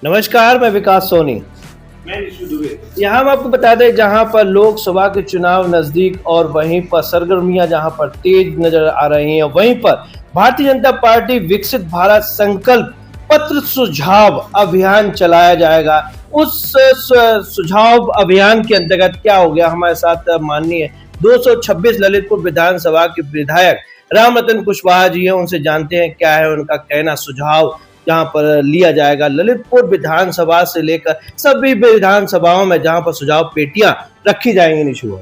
नमस्कार, मैं विकास सोनी। मैं निशु दुबे। यहाँ हम आपको बता दें, जहाँ पर लोकसभा के चुनाव नजदीक और वहीं पर सरगर्मियां जहाँ पर तेज नजर आ रही हैं, वहीं पर भारतीय जनता पार्टी विकसित भारत संकल्प पत्र सुझाव अभियान चलाया जाएगा। उस सुझाव अभियान के अंतर्गत क्या हो गया, हमारे साथ माननीय 226 ललितपुर विधानसभा के विधायक राम रतन कुशवाहा जी हैं। उनसे जानते हैं क्या है उनका कहना, सुझाव जहाँ पर लिया जाएगा। ललितपुर विधानसभा से लेकर सभी विधानसभाओं में जहाँ पर सुझाव पेटियां रखी जाएंगी। निशु,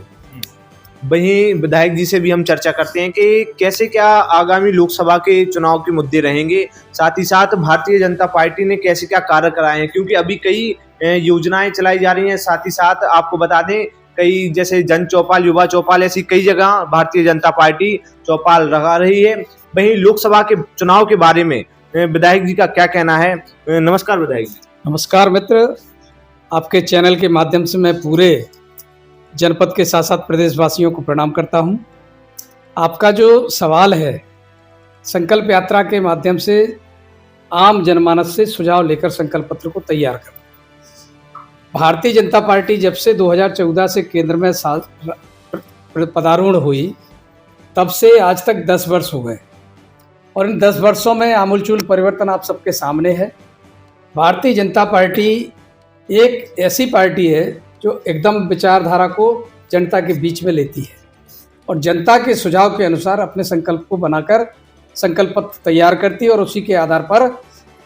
वहीं विधायक जी से भी हम चर्चा करते हैं कि कैसे क्या आगामी लोकसभा के चुनाव के मुद्दे रहेंगे, साथ ही साथ भारतीय जनता पार्टी ने कैसे क्या कार्य कराए हैं, क्योंकि अभी कई योजनाएं चलाई जा रही हैं। साथ ही साथ आपको बता दें, कई जैसे जन चौपाल, युवा चौपाल, ऐसी कई जगह भारतीय जनता पार्टी चौपाल लगा रही है। वहीं लोकसभा के चुनाव के बारे में विधायक जी का क्या कहना है। नमस्कार विधायक जी। नमस्कार मित्र, आपके चैनल के माध्यम से मैं पूरे जनपद के साथ साथ प्रदेशवासियों को प्रणाम करता हूं। आपका जो सवाल है, संकल्प यात्रा के माध्यम से आम जनमानस से सुझाव लेकर संकल्प पत्र को तैयार करना। भारतीय जनता पार्टी जब से 2014 से केंद्र में पदारूढ़ हुई, तब से आज तक 10 वर्ष हो गए और इन 10 वर्षों में आमूलचूल परिवर्तन आप सबके सामने है। भारतीय जनता पार्टी एक ऐसी पार्टी है जो एकदम विचारधारा को जनता के बीच में लेती है और जनता के सुझाव के अनुसार अपने संकल्प को बनाकर संकल्प पत्र तैयार करती है और उसी के आधार पर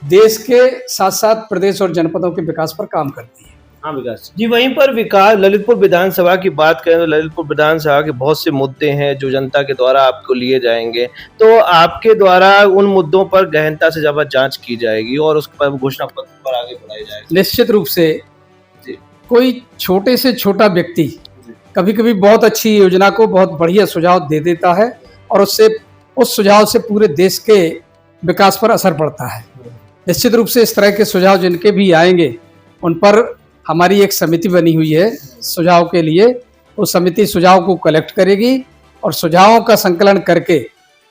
देश के साथ साथ प्रदेश और जनपदों के विकास पर काम करती है। हाँ विकास जी, वहीं पर विकास ललितपुर विधानसभा की बात करें तो ललितपुर विधानसभा के बहुत से मुद्दे हैं जो जनता के द्वारा आपको लिए जाएंगे, तो आपके द्वारा उन मुद्दों पर गहनता से जब जांच की जाएगी और उस पर घोषणा पत्र पर आगे बढ़ाई जाएगी। निश्चित रूप से कोई छोटे से छोटा व्यक्ति कभी कभी बहुत अच्छी योजना को बहुत बढ़िया सुझाव दे देता है और उससे उस सुझाव से पूरे देश के विकास पर असर पड़ता है। निश्चित रूप से इस तरह के सुझाव जिनके भी आएंगे उन पर हमारी एक समिति बनी हुई है सुझाव के लिए। वो समिति सुझाव को कलेक्ट करेगी और सुझावों का संकलन करके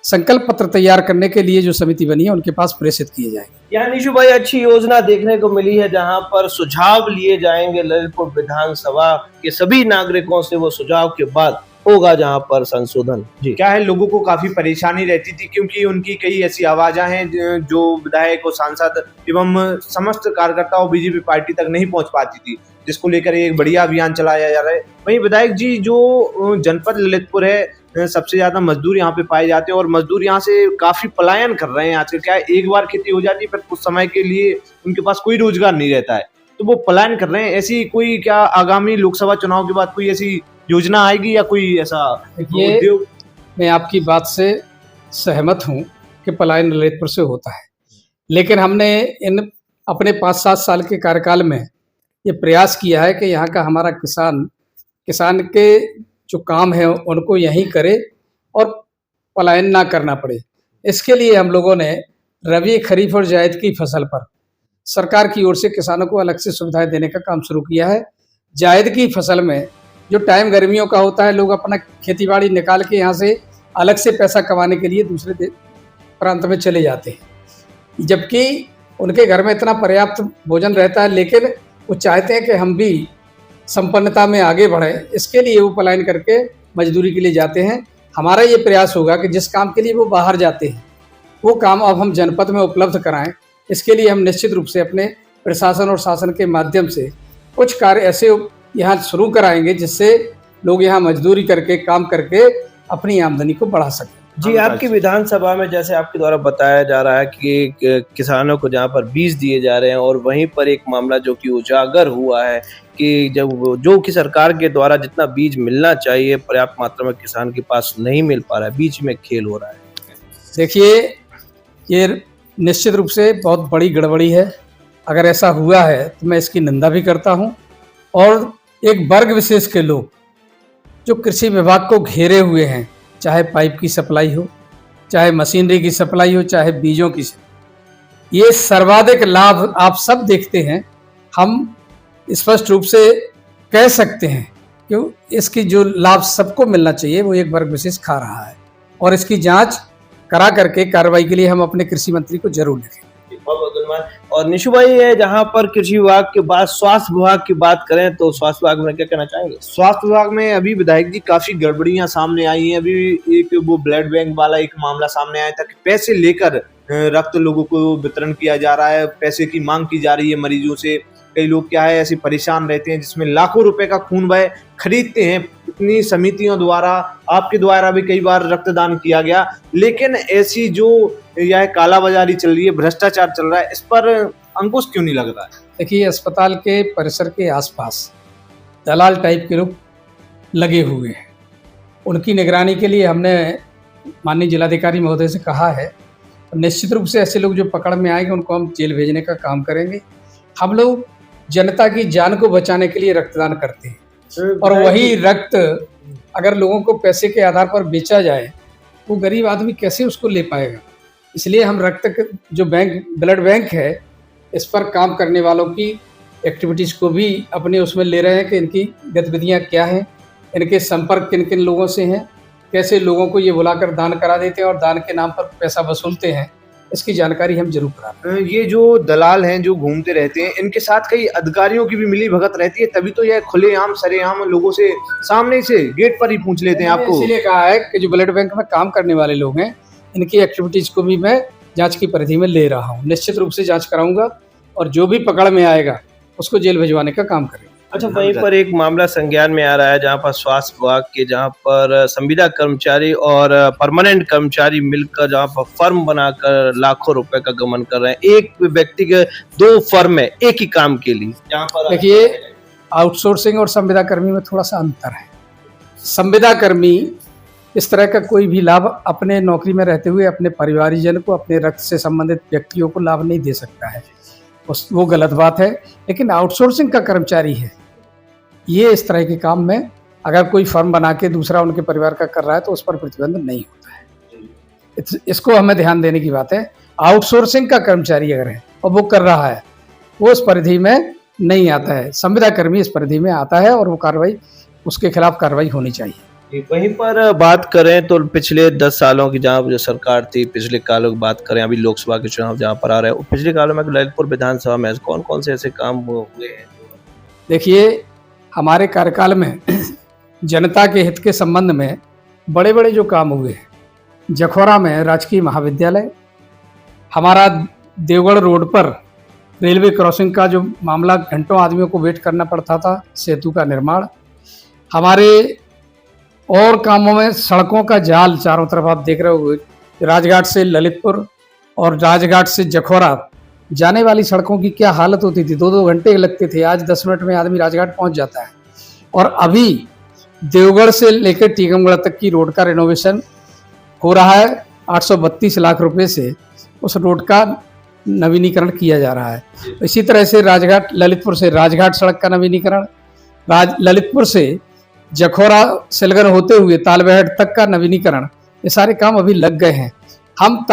संकल्प पत्र तैयार करने के लिए जो समिति बनी है उनके पास प्रेषित किए जाएंगे। यहाँ निशु भाई, अच्छी योजना देखने को मिली है जहाँ पर सुझाव लिए जाएंगे ललितपुर विधानसभा के सभी नागरिकों से। वो सुझाव के बाद होगा जहाँ पर संशोधन। जी, क्या है, लोगों को काफी परेशानी रहती थी क्योंकि उनकी कई ऐसी आवाज़ें हैं जो विधायक और सांसद एवं समस्त कार्यकर्ताओं बीजेपी पार्टी तक नहीं पहुंच पाती थी, जिसको लेकर एक बढ़िया अभियान चलाया जा रहा है। वहीं विधायक जी, जो जनपद ललितपुर है, सबसे ज्यादा मजदूर यहाँ पे पाए जाते हैं और मजदूर यहाँ से काफी पलायन कर रहे हैं आजकल। क्या है, एक बार खेती हो जाती है फिर कुछ समय के लिए उनके पास कोई रोजगार नहीं रहता है, तो वो पलायन कर रहे हैं। ऐसी कोई क्या आगामी लोकसभा चुनाव के बाद कोई ऐसी योजना आएगी या कोई ऐसा उद्योग? मैं आपकी बात से सहमत हूँ कि पलायन ललितपुर से होता है, लेकिन हमने इन अपने 5-7 साल के कार्यकाल में ये प्रयास किया है कि यहाँ का हमारा किसान के जो काम है उनको यहीं करे और पलायन ना करना पड़े। इसके लिए हम लोगों ने रबी, खरीफ और जायद की फसल पर सरकार की ओर से किसानों को अलग से सुविधाएं देने का काम शुरू किया है। जायद की फसल में जो टाइम गर्मियों का होता है, लोग अपना खेतीबाड़ी निकाल के यहाँ से अलग से पैसा कमाने के लिए दूसरे प्रांत में चले जाते हैं, जबकि उनके घर में इतना पर्याप्त भोजन रहता है, लेकिन वो चाहते हैं कि हम भी संपन्नता में आगे बढ़ें। इसके लिए वो पलायन करके मजदूरी के लिए जाते हैं। हमारा ये प्रयास होगा कि जिस काम के लिए वो बाहर जाते हैं वो काम अब हम जनपद में उपलब्ध कराएं। इसके लिए हम निश्चित रूप से अपने प्रशासन और शासन के माध्यम से कुछ कार्य ऐसे यहाँ शुरू कराएंगे जिससे लोग यहाँ मजदूरी करके काम करके अपनी आमदनी को बढ़ा सकें। जी, आपकी विधानसभा में जैसे आपके द्वारा बताया जा रहा है कि किसानों को जहाँ पर बीज दिए जा रहे हैं, और वहीं पर एक मामला जो कि उजागर हुआ है कि जो कि सरकार के द्वारा जितना बीज मिलना चाहिए पर्याप्त मात्रा में किसान के पास नहीं मिल पा रहा है, बीच में खेल हो रहा है। देखिए, ये निश्चित रूप से बहुत बड़ी गड़बड़ी है। अगर ऐसा हुआ है तो मैं इसकी निंदा भी करता हूँ और एक वर्ग विशेष के लोग जो कृषि विभाग को घेरे हुए हैं, चाहे पाइप की सप्लाई हो, चाहे मशीनरी की सप्लाई हो, चाहे बीजों की, ये सर्वाधिक लाभ आप सब देखते हैं। हम स्पष्ट रूप से कह सकते हैं कि इसकी जो लाभ सबको मिलना चाहिए वो एक वर्ग विशेष खा रहा है और इसकी जांच करा करके कार्रवाई के लिए हम अपने कृषि मंत्री को जरूर लिखेंगे। बहुत बहुत धन्यवाद। और निशु भाई है, जहाँ पर कृषि विभाग के बाद स्वास्थ्य विभाग की बात करें तो स्वास्थ्य विभाग में क्या कहना चाहेंगे? स्वास्थ्य विभाग में अभी विधायक जी काफी गड़बड़ियां सामने आई हैं। अभी एक वो ब्लड बैंक वाला एक मामला सामने आया था कि पैसे लेकर रक्त लोगों को वितरण किया जा रहा है, पैसे की मांग की जा रही है मरीजों से। कई लोग क्या है ऐसे परेशान रहते हैं जिसमें लाखों रुपए का खून वह खरीदते हैं। इतनी समितियों द्वारा, आपके द्वारा भी कई बार रक्तदान किया गया, लेकिन ऐसी जो यह कालाबाजारी चल रही है, भ्रष्टाचार चल रहा है, इस पर अंकुश क्यों नहीं लग रहा है? देखिए, अस्पताल के परिसर के आसपास दलाल टाइप के लोग लगे हुए हैं। उनकी निगरानी के लिए हमने माननीय जिलाधिकारी महोदय से कहा है, निश्चित रूप से ऐसे लोग जो पकड़ में आएंगे उनको हम जेल भेजने का काम करेंगे। हम लोग जनता की जान को बचाने के लिए रक्तदान करते हैं, और वही रक्त अगर लोगों को पैसे के आधार पर बेचा जाए, वो गरीब आदमी कैसे उसको ले पाएगा। इसलिए हम जो ब्लड बैंक है, इस पर काम करने वालों की एक्टिविटीज़ को भी अपने उसमें ले रहे हैं कि इनकी गतिविधियां क्या हैं, इनके संपर्क किन किन लोगों से हैं, कैसे लोगों को ये बुलाकर दान करा देते हैं और दान के नाम पर पैसा वसूलते हैं, इसकी जानकारी हम जरूर करा रहे हैं। ये जो दलाल हैं जो घूमते रहते हैं, इनके साथ कई अधिकारियों की भी मिली भगत रहती है, तभी तो यह खुलेआम सरेआम लोगों से सामने से गेट पर ही पूछ लेते हैं आपको। इसीलिए कहा है कि जो ब्लड बैंक में काम करने वाले लोग हैं, इनकी एक्टिविटीज़ को भी मैं जांच की परिधि में ले रहा हूँ। निश्चित रूप से जांच कराऊंगा और जो भी पकड़ में आएगा उसको जेल भिजवाने का काम करेंगे। अच्छा, वहीं पर एक मामला संज्ञान में आ रहा है जहां पर स्वास्थ्य विभाग के, जहां पर संविदा कर्मचारी और परमानेंट कर्मचारी मिलकर जहां पर फर्म बनाकर लाखों रुपए का गमन कर रहे हैं। एक व्यक्ति के 2 फर्म है एक ही काम के लिए। जहां पर देखिए, आउटसोर्सिंग और संविदा कर्मी में थोड़ा सा अंतर है। संविदा कर्मी इस तरह का कोई भी लाभ अपने नौकरी में रहते हुए अपने परिवारजन को, अपने रक्त से संबंधित व्यक्तियों को लाभ नहीं दे सकता है, वो गलत बात है। लेकिन आउटसोर्सिंग का कर्मचारी है, ये इस तरह के काम में अगर कोई फर्म बना के दूसरा उनके परिवार का कर रहा है तो उस पर प्रतिबंध नहीं होता है। इसको हमें ध्यान देने की बात है। आउटसोर्सिंग का कर्मचारी अगर है और वो कर रहा है, वो इस परिधि में नहीं आता है। संविदा कर्मी इस परिधि में आता है और वो कार्रवाई, उसके खिलाफ कार्रवाई होनी चाहिए। वहीं पर बात करें तो पिछले 10 सालों की जहाँ जो सरकार थी, पिछले कालों की बात करें, अभी लोकसभा के चुनाव जहाँ पर आ रहे हैं, पिछले कालों में ललितपुर विधानसभा में कौन कौन से ऐसे काम हुए हैं? देखिए, हमारे कार्यकाल में जनता के हित के संबंध में बड़े बड़े जो काम हुए हैं, जखौरा में राजकीय महाविद्यालय, हमारा देवगढ़ रोड पर रेलवे क्रॉसिंग का जो मामला, घंटों आदमियों को वेट करना पड़ता था, सेतु का निर्माण, हमारे और कामों में सड़कों का जाल चारों तरफ आप देख रहे हो, राजघाट से ललितपुर और राजघाट से जखौरा जाने वाली सड़कों की क्या हालत होती थी, 2-2 घंटे लगते थे। आज 10 मिनट में आदमी राजघाट पहुंच जाता है। और अभी देवगढ़ से लेकर टीकमगढ़ तक की रोड का रिनोवेशन हो रहा है। 832 लाख रुपए से उस रोड का नवीनीकरण किया जा रहा है। इसी तरह से ललितपुर से राजघाट सड़क का नवीनीकरण, ललितपुर से जखौरा सिलगर होते हुए तालबेहट तक का नवीनीकरण, ये सारे काम अभी लग गए हैं। हम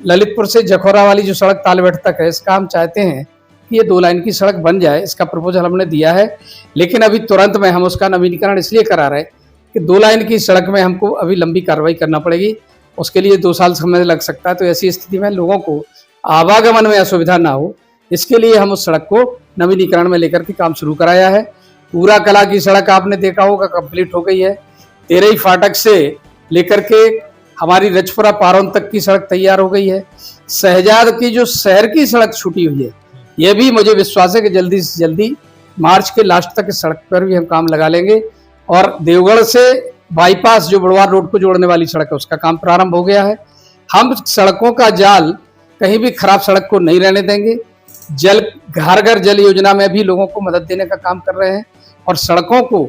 ललितपुर से जखौरा वाली जो सड़क तालबेहट तक है, इसका हम चाहते हैं कि ये 2 लाइन की सड़क बन जाए। इसका प्रपोजल हमने दिया है, लेकिन अभी तुरंत में हम उसका नवीनीकरण इसलिए करा रहे हैं कि 2 लाइन की सड़क में हमको अभी लंबी कार्रवाई करना पड़ेगी, उसके लिए 2 साल समय लग सकता है। तो ऐसी स्थिति में लोगों को आवागमन में असुविधा ना हो, इसके लिए हम उस सड़क को नवीनीकरण में लेकर के काम शुरू कराया है। पूरा कला की सड़क आपने देखा होगा, कंप्लीट हो गई है। तेरही फाटक से लेकर के हमारी रजपुरा पारोन तक की सड़क तैयार हो गई है। शहजाद की जो शहर की सड़क छूटी हुई है, यह भी मुझे विश्वास है कि जल्दी से जल्दी मार्च के लास्ट तक इस सड़क पर भी हम काम लगा लेंगे। और देवगढ़ से बाईपास जो बड़वार रोड को जोड़ने वाली सड़क है, उसका काम प्रारंभ हो गया है। हम सड़कों का जाल, कहीं भी खराब सड़क को नहीं रहने देंगे। घर घर जल योजना में भी लोगों को मदद देने का काम कर रहे हैं और सड़कों को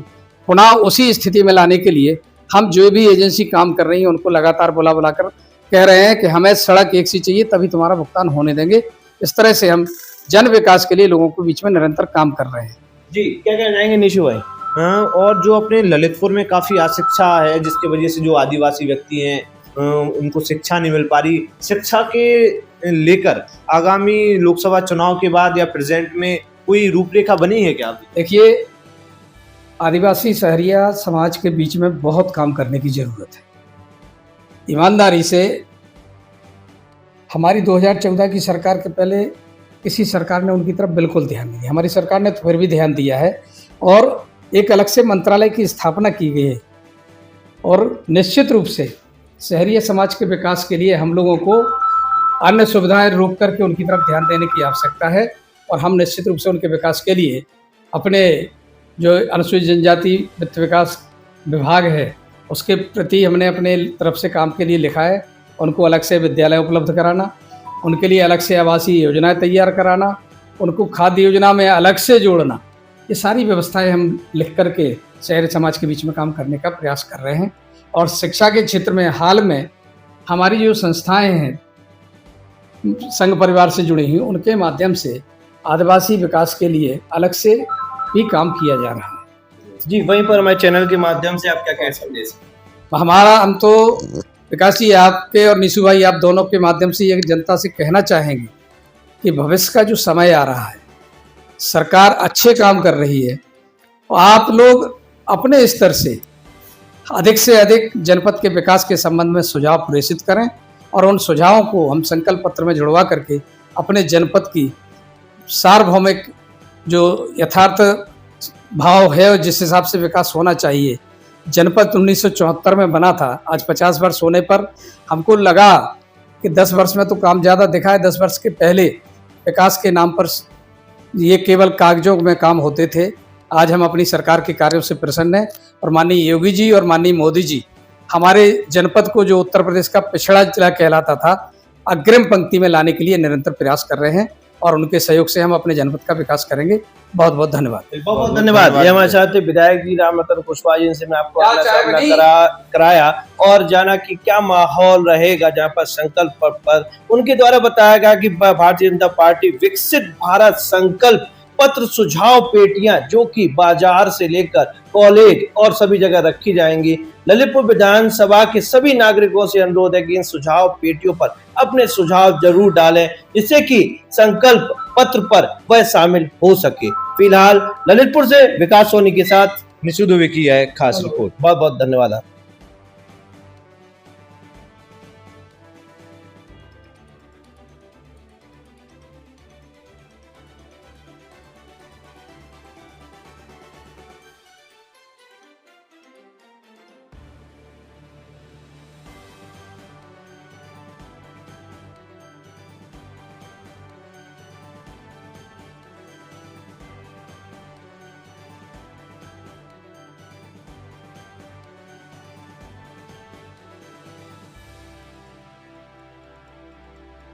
पुनः उसी स्थिति में लाने के लिए हम जो भी एजेंसी काम कर रही है उनको लगातार बुला कर कह रहे हैं कि हमें सड़क एक सी चाहिए, तभी तुम्हारा भुगतान होने देंगे। इस तरह से हम जन विकास के लिए लोगों के बीच में निरंतर काम कर रहे हैं। जी, क्या कहना चाहेंगे निशु भाई? हाँ, और जो अपने ललितपुर में काफ़ी अशिक्षा है, जिसकी वजह से जो आदिवासी व्यक्ति हैं उनको शिक्षा नहीं मिल पा रही, शिक्षा के लेकर आगामी लोकसभा चुनाव के बाद या प्रेजेंट में कोई रूपरेखा बनी है क्या? देखिए, आदिवासी शहरिया समाज के बीच में बहुत काम करने की ज़रूरत है। ईमानदारी से हमारी 2014 की सरकार के पहले किसी सरकार ने उनकी तरफ बिल्कुल ध्यान नहीं दिया। हमारी सरकार ने तो फिर भी ध्यान दिया है और एक अलग से मंत्रालय की स्थापना की गई है और निश्चित रूप से शहरी समाज के विकास के लिए हम लोगों को अन्य सुविधाएं रोक करके उनकी तरफ ध्यान देने की आवश्यकता है और हम निश्चित रूप से उनके विकास के लिए अपने जो अनुसूचित जनजाति वित्त विकास विभाग है उसके प्रति हमने अपने तरफ से काम के लिए लिखा है। उनको अलग से विद्यालय उपलब्ध कराना, उनके लिए अलग से आवासीय योजनाएं तैयार कराना, उनको खाद्य योजना में अलग से जोड़ना, ये सारी व्यवस्थाएं हम लिख करके शहरी समाज के बीच में काम करने का प्रयास कर रहे हैं। और शिक्षा के क्षेत्र में हाल में हमारी जो संस्थाएं हैं संघ परिवार से जुड़ी हुई, उनके माध्यम से आदिवासी विकास के लिए अलग से भी काम किया जा रहा है। जी, वहीं पर हमारे चैनल के माध्यम से आप क्या कह संदेश? हम तो विकास जी आपके और निशु भाई आप दोनों के माध्यम से ये जनता से कहना चाहेंगे कि भविष्य का जो समय आ रहा है, सरकार अच्छे काम कर रही है, आप लोग अपने स्तर से अधिक जनपद के विकास के संबंध में सुझाव प्रेषित करें और उन सुझावों को हम संकल्प पत्र में जुड़वा करके अपने जनपद की सार्वभौमिक जो यथार्थ भाव है और जिस हिसाब से विकास होना चाहिए, जनपद 1974 में बना था, आज 50 वर्ष होने पर हमको लगा कि 10 वर्ष में तो काम ज़्यादा दिखा है। 10 वर्ष के पहले विकास के नाम पर ये केवल कागजों में काम होते थे। आज हम अपनी सरकार के कार्यों से प्रसन्न हैं और माननीय योगी जी और माननीय मोदी जी हमारे जनपद को, जो उत्तर प्रदेश का पिछड़ा जिला कहलाता था, अग्रिम पंक्ति में लाने के लिए निरंतर प्रयास कर रहे हैं और उनके सहयोग से हम अपने जनपद का विकास करेंगे। बहुत बहुत धन्यवाद। बहुत बहुत धन्यवाद। ये हमारे साथ विधायक जी रामरतन कुशवाहा जी से मैं आपको कराया और जाना कि क्या माहौल रहेगा जहाँ पर संकल्प पर उनके द्वारा बताया गया कि भारतीय जनता पार्टी विकसित भारत संकल्प पत्र सुझाव पेटियां जो कि बाजार से लेकर कॉलेज और सभी जगह रखी जाएंगी। ललितपुर विधानसभा के सभी नागरिकों से अनुरोध है कि इन सुझाव पेटियों पर अपने सुझाव जरूर डालें जिससे कि संकल्प पत्र पर वह शामिल हो सके। फिलहाल ललितपुर से विकास सोनी के साथ निशु दुबे की है खास रिपोर्ट। बहुत बहुत धन्यवाद।